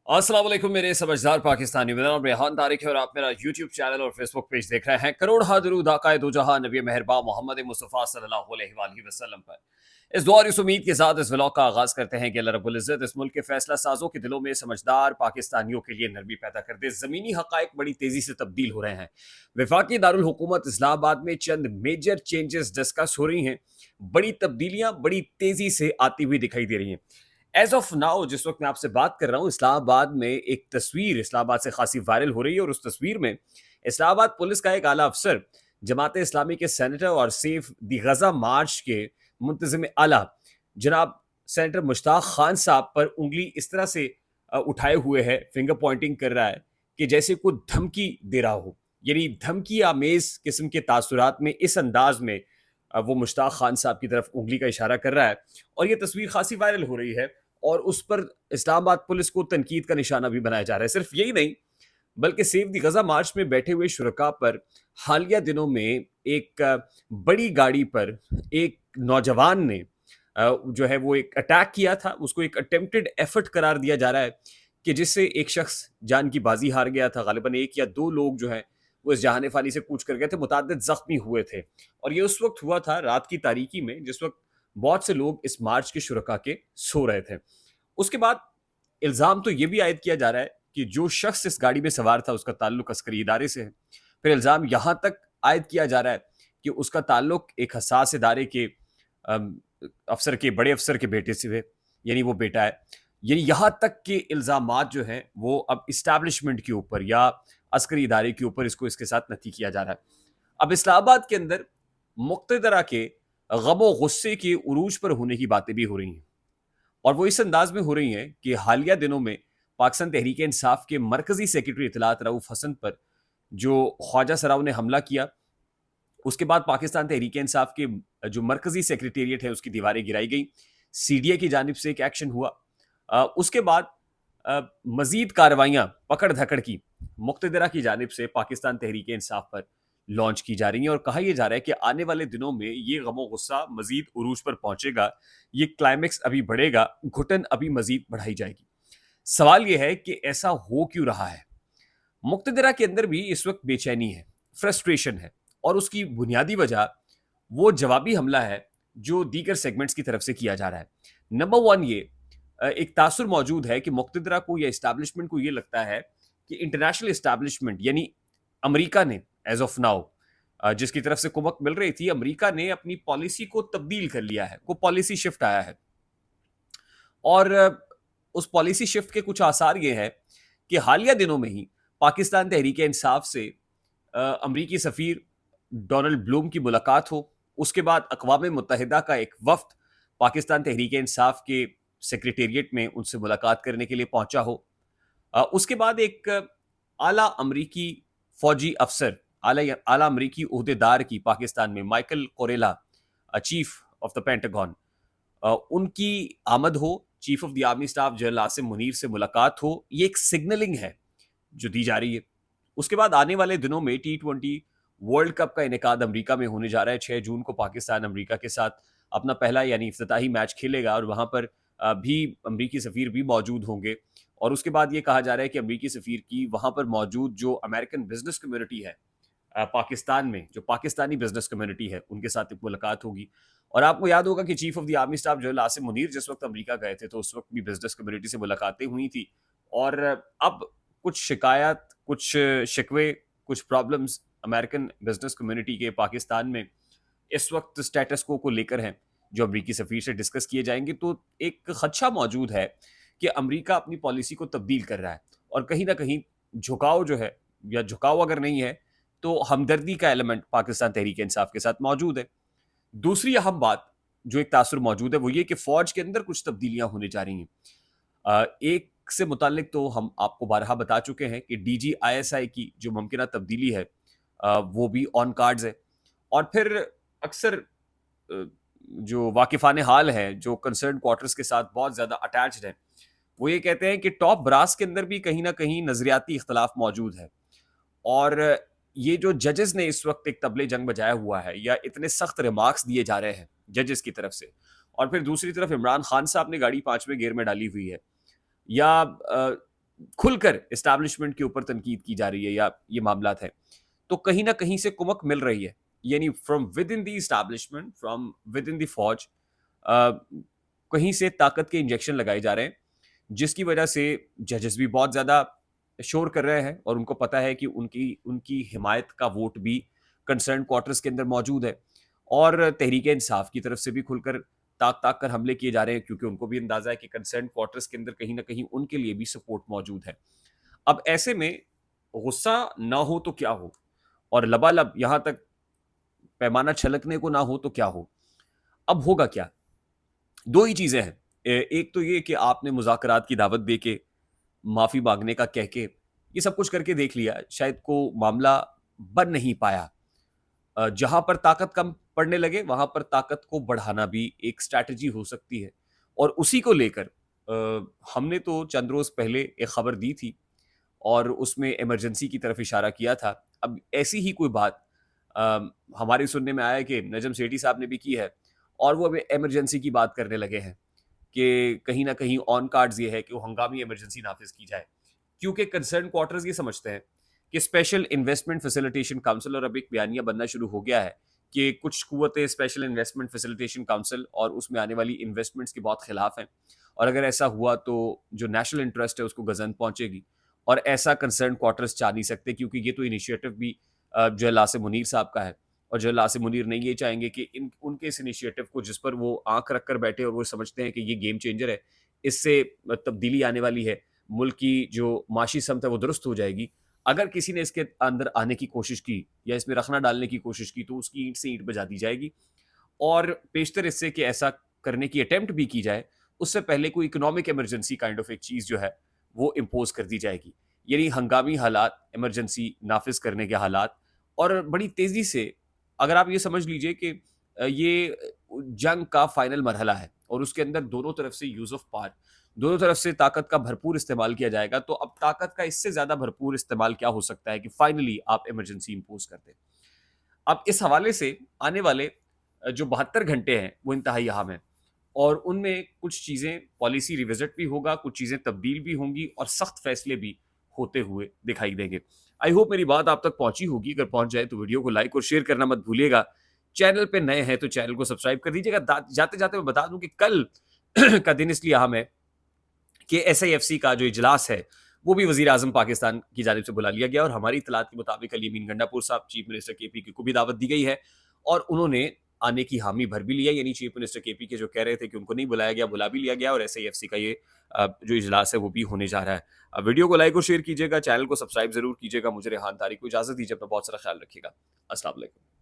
अस्सलाम वालेकुम मेरे समझदार पाकिस्तानी, मेरा नाम रेहान तारिक है और आप मेरा यूट्यूब चैनल और फेसबुक पेज देख रहे हैं। करोड़ हा दरूद आकाए दो जहां नबी मेहरबा मोहम्मद मुस्तफ़ा सल्लल्लाहु अलैहि वसल्लम पर। इस दुआ और इस उम्मीद के साथ इस व्लॉग का आगाज करते हैं कि अल्लाह रब्बुल इज़्ज़त इस मुल्क के फैसला साजों के दिलों में समझदार पाकिस्तानियों के लिए नरमी पैदा कर दे। ज़मीनी हक़ाइक़ बड़ी तेज़ी से तब्दील हो रहे हैं। वफाकी दारुल हुकूमत इस्लामाबाद में चंद मेजर चेंजेस डिस्कस हो रही हैं। बड़ी तब्दीलियां बड़ी तेज़ी से आती हुई दिखाई दे रही हैं। एज ऑफ नाउ जिस वक्त मैं आपसे बात कर रहा हूँ, इस्लामाबाद में एक तस्वीर इस्लामाबाद से खासी वायरल हो रही है और उस तस्वीर में इस्लामाबाद पुलिस का एक आला अफसर, जमात इस्लामी के सेनेटर और सेफ दी गजा मार्च के मुंतजिम आला जनाब सेनेटर मुश्ताक खान साहब पर उंगली इस तरह से उठाए हुए है, फिंगर पॉइंटिंग कर रहा है कि जैसे कोई धमकी दे रहा हो। यानी धमकी आमेज किस्म के तासुरात में इस अंदाज में वो मुश्ताक खान साहब की तरफ उंगली का इशारा कर रहा है और ये तस्वीर खासी वायरल हो रही है और उस पर इस्लामाबाद पुलिस को तनकीद का निशाना भी बनाया जा रहा है। सिर्फ यही नहीं, बल्कि सेव दी गजा मार्च में बैठे हुए शुरका पर हालिया दिनों में एक बड़ी गाड़ी पर एक नौजवान ने जो है वो एक अटैक किया था। उसको एक अटेम्प्टेड एफर्ट करार दिया जा रहा है कि जिससे एक शख्स जान की बाजी हार गया था। गालिबन एक या दो लोग जो हैं वो इस जहान फानी से कूच कर गए थे, मुतअद्दिद जख्मी हुए थे। और ये उस वक्त हुआ था रात की तारीकी में जिस वक्त बहुत से लोग इस मार्च के शुरका के सो रहे थे। उसके बाद इल्ज़ाम तो ये भी आयद किया जा रहा है कि जो शख्स इस गाड़ी में सवार था उसका ताल्लुक अस्करी इदारे से है। फिर इल्ज़ाम यहाँ तक आयद किया जा रहा है कि उसका ताल्लुक एक हसास इदारे के अफसर के बड़े अफसर के बेटे से है, यानी वो बेटा है। यानी यहाँ तक के इल्ज़ामात जो हैं वो अब इस्टेब्लिशमेंट के ऊपर या अस्करी इदारे के ऊपर इसको इसके साथ नती किया जा रहा है। अब इस्लामाबाद के अंदर मुक्तदरा के गम गुस्से के उरूज पर होने की बातें भी हो रही हैं और वो इस अंदाज में हो रही हैं कि हालिया दिनों में पाकिस्तान तहरीक इंसाफ के मरकजी सेक्रेटरी इतलात रऊफ हसन पर जो ख्वाजा सराव ने हमला किया, उसके बाद पाकिस्तान तहरीक इंसाफ के जो मरकजी सेक्रेटेरिएट है उसकी दीवारें गिराई गई। सीडीए की जानिब से एक एक्शन हुआ। उसके बाद मजीद कार्रवाइयाँ पकड़ धकड़ की मुक्तदरा की जानिब से पाकिस्तान तहरीक इंसाफ पर लॉन्च की जा रही हैं और कहा यह जा रहा है कि आने वाले दिनों में ये गमो गुस्सा मजीद उरूज पर पहुंचेगा। ये क्लाइमेक्स अभी बढ़ेगा, घुटन अभी मजीद बढ़ाई जाएगी। सवाल यह है कि ऐसा हो क्यों रहा है। मुक्तदरा के अंदर भी इस वक्त बेचैनी है, फ्रस्ट्रेशन है और उसकी बुनियादी वजह वो जवाबी हमला है जो दीगर सेगमेंट्स की तरफ से किया जा रहा है। नंबर वन, ये एक तासुर मौजूद है कि मुक्तदरा को या इस्टेब्लिशमेंट को ये लगता है कि इंटरनेशनल इस्टेब्लिशमेंट यानी अमेरिका ने एज ऑफ नाउ जिसकी तरफ से कुमक मिल रही थी, अमेरिका ने अपनी पॉलिसी को तब्दील कर लिया है, को पॉलिसी शिफ्ट आया है और उस पॉलिसी शिफ्ट के कुछ आसार ये है कि हालिया दिनों में ही पाकिस्तान तहरीक इंसाफ से अमरीकी सफ़ीर डोनाल्ड ब्लूम की मुलाकात हो। उसके बाद अक़वाम मुत्तहिदा का एक वफ्द पाकिस्तान तहरीक इंसाफ के सेक्रेटेरिएट में उनसे मुलाकात करने के लिए पहुंचा हो। उसके बाद एक आला अमरीकी फ़ौजी अफसर, आला अमरीकी ओहदेदार की पाकिस्तान में माइकल कोरेला, चीफ ऑफ द पेंटागन, उनकी आमद हो, chief of the army staff general Asim Munir से मुलाकात हो। ये एक सिग्नलिंग है जो दी जा रही है। उसके बाद आने वाले दिनों में T20 वर्ल्ड कप का इनेकाद अमेरिका में होने जा रहा है। 6 जून को पाकिस्तान अमेरिका के साथ अपना पहला यानी इफ्तिताही मैच खेलेगा और वहां पर भी अमरीकी सफ़ीर भी मौजूद होंगे। और उसके बाद ये कहा जा रहा है कि अमरीकी सफ़ीर की वहां पर मौजूद जो अमेरिकन बिजनेस कम्युनिटी है पाकिस्तान में, जो पाकिस्तानी बिजनेस कम्युनिटी है, उनके साथ एक मुलाकात होगी। और आपको याद होगा कि chief of the army staff general Asim Munir जिस वक्त अमेरिका गए थे तो उस वक्त भी बिजनेस कम्युनिटी से मुलाकातें हुई थी। और अब कुछ शिकायत, कुछ शिकवे, कुछ प्रॉब्लम्स अमेरिकन बिजनेस कम्युनिटी के पाकिस्तान में इस वक्त स्टेटस को लेकर हैं जो अमरीकी सफ़ीर से डिस्कस किए जाएंगे। तो एक खदशा मौजूद है कि अमरीका अपनी पॉलिसी को तब्दील कर रहा है और कहीं ना कहीं झुकाव जो है, या झुकाव अगर नहीं है तो हमदर्दी का एलिमेंट पाकिस्तान तहरीक इंसाफ के साथ मौजूद है। दूसरी अहम बात जो एक तासुर मौजूद है वो ये कि फौज के अंदर कुछ तब्दीलियां होने जा रही हैं। एक से मुतालिक तो हम आपको बारहा बता चुके हैं कि DGISI की जो मुमकिन तब्दीली है वो भी ऑन कार्ड्स है। और फिर अक्सर जो वाकिफान हाल है, जो कंसर्न क्वार्टर्स के साथ बहुत ज़्यादा अटैच्ड है, वो ये कहते हैं कि टॉप ब्रास के अंदर भी कहीं ना कहीं नज़रियाती इख्तलाफ मौजूद है। और ये जो जजेस ने इस वक्त एक तबले जंग बजाया हुआ है या इतने सख्त रिमार्क्स दिए जा रहे हैं जजेस की तरफ से, और फिर दूसरी तरफ इमरान खान साहब ने गाड़ी 5वें गियर में डाली हुई है, या کھل کر اسٹیبلشمنٹ کے اوپر تنقید کی جا رہی ہے یا یہ معاملات ہیں, تو کہیں نہ کہیں سے کمک مل رہی ہے. یعنی from within the establishment, from within the فوج, کہیں سے طاقت کے انجیکشن لگائے جا رہے ہیں, جس کی وجہ سے ججز بھی بہت زیادہ شور کر رہے ہیں, اور ان کو پتا ہے کہ ان کی حمایت کا ووٹ بھی کنسرن کوارٹرز کے اندر موجود ہے, اور تحریک انصاف کی طرف سے بھی کھل کر تاک کر حملے کیے جا رہے ہیں, کیونکہ ان کو بھی اندازہ ہے کہ کنسرن کوارٹرز کے اندر کہیں نہ کہیں ان کے لیے بھی سپورٹ موجود ہے. اب ایسے میں غصہ نہ ہو تو کیا ہو, اور لبالب یہاں تک پیمانہ چھلکنے کو نہ ہو تو کیا ہو. اب ہوگا کیا؟ دو ہی چیزیں ہیں. ایک تو یہ کہ آپ نے مذاکرات کی دعوت دے کے, معافی مانگنے کا کہہ کے, یہ سب کچھ کر کے دیکھ لیا, شاید کو معاملہ بن نہیں پایا. جہاں پر طاقت کم پڑنے لگے وہاں پر طاقت کو بڑھانا بھی ایک اسٹریٹجی ہو سکتی ہے, اور اسی کو لے کر ہم نے تو چند روز پہلے ایک خبر دی تھی اور اس میں ایمرجنسی کی طرف اشارہ کیا تھا. اب ایسی ہی کوئی بات ہمارے سننے میں آیا کہ نجم سیٹھی صاحب نے بھی کی ہے, اور وہ ایمرجنسی کی بات کرنے لگے ہیں کہ کہیں نہ کہیں آن کارڈز یہ ہے کہ وہ ہنگامی ایمرجنسی نافذ کی جائے, کیونکہ کنسرن کوارٹرز یہ سمجھتے ہیں کہ اسپیشل انویسٹمنٹ فیسیلیٹیشن کاؤنسل, اور اب ایک بیانیہ بننا شروع ہو گیا ہے کہ کچھ قوتیں اسپیشل انویسٹمنٹ فیسیلیٹیشن کاؤنسل اور اس میں آنے والی انویسٹمنٹس کے بہت خلاف ہیں, اور اگر ایسا ہوا تو جو نیشنل انٹرسٹ ہے اس کو گزن پہنچے گی, اور ایسا کنسرن کوارٹرز چاہ نہیں سکتے, کیونکہ یہ تو انیشیٹو بھی جنرل عاصم منیر صاحب کا ہے, اور جنرل عاصم منیر نہیں یہ چاہیں گے کہ ان کے اس انیشیٹو کو, جس پر وہ آنکھ رکھ کر بیٹھے اور وہ سمجھتے ہیں کہ یہ گیم چینجر ہے, اس سے تبدیلی آنے والی ہے, ملک کی جو معاشی سمت ہے وہ درست ہو جائے گی, اگر کسی نے اس کے اندر آنے کی کوشش کی یا اس میں رخنہ ڈالنے کی کوشش کی تو اس کی اینٹ سے اینٹ بجا دی جائے گی. اور بیشتر اس سے کہ ایسا کرنے کی اٹیمپٹ بھی کی جائے اس سے پہلے کوئی اکنامک ایمرجنسی کائنڈ آف ایک چیز جو ہے وہ امپوز کر دی جائے گی, یعنی ہنگامی حالات, ایمرجنسی نافذ کرنے کے حالات, اور بڑی تیزی سے. اگر آپ یہ سمجھ لیجئے کہ یہ جنگ کا فائنل مرحلہ ہے اور اس کے اندر دونوں طرف سے یوز آف پاور, دونوں طرف سے طاقت کا بھرپور استعمال کیا جائے گا, تو اب طاقت کا اس سے زیادہ بھرپور استعمال کیا ہو سکتا ہے کہ فائنلی آپ ایمرجنسی امپوز کرتے. اب اس حوالے سے آنے والے جو 72 گھنٹے ہیں وہ انتہائی اہم ہیں, اور ان میں کچھ چیزیں پالیسی ریوزٹ بھی ہوگا, کچھ چیزیں تبدیل بھی ہوں گی, اور سخت فیصلے بھی ہوتے ہوئے دکھائی دیں گے. آئی ہوپ میری بات آپ تک پہنچی ہوگی, اگر پہنچ جائے تو ویڈیو کو لائک اور شیئر کرنا مت بھولیے گا. چینل پہ نئے ہیں تو چینل کو سبسکرائب کر دیجیے گا. جاتے جاتے میں بتا دوں کہ کل کا دن اس لیے اہم ہے کہ ایس آئی ایف سی کا جو اجلاس ہے وہ بھی وزیر اعظم پاکستان کی جانب سے بلا لیا گیا, اور ہماری اطلاعات کے مطابق علی امین گنڈا پور صاحب چیف منسٹر کے پی کے کو بھی دعوت دی گئی ہے, اور انہوں نے آنے کی حامی بھر بھی لیا. یعنی چیف منسٹر کے پی کے جو کہہ رہے تھے کہ ان کو نہیں بلایا گیا, بلا بھی لیا گیا, اور ایس آئی ایف سی کا یہ جو اجلاس ہے وہ بھی ہونے جا رہا ہے. ویڈیو کو لائک اور شیئر کیجیے گا, چینل کو سبسکرائب ضرور کیجیے گا. مجھے ریحان طارق کو اجازت دیجیے, اپنا بہت سارا خیال رکھیے گا. السلام علیکم.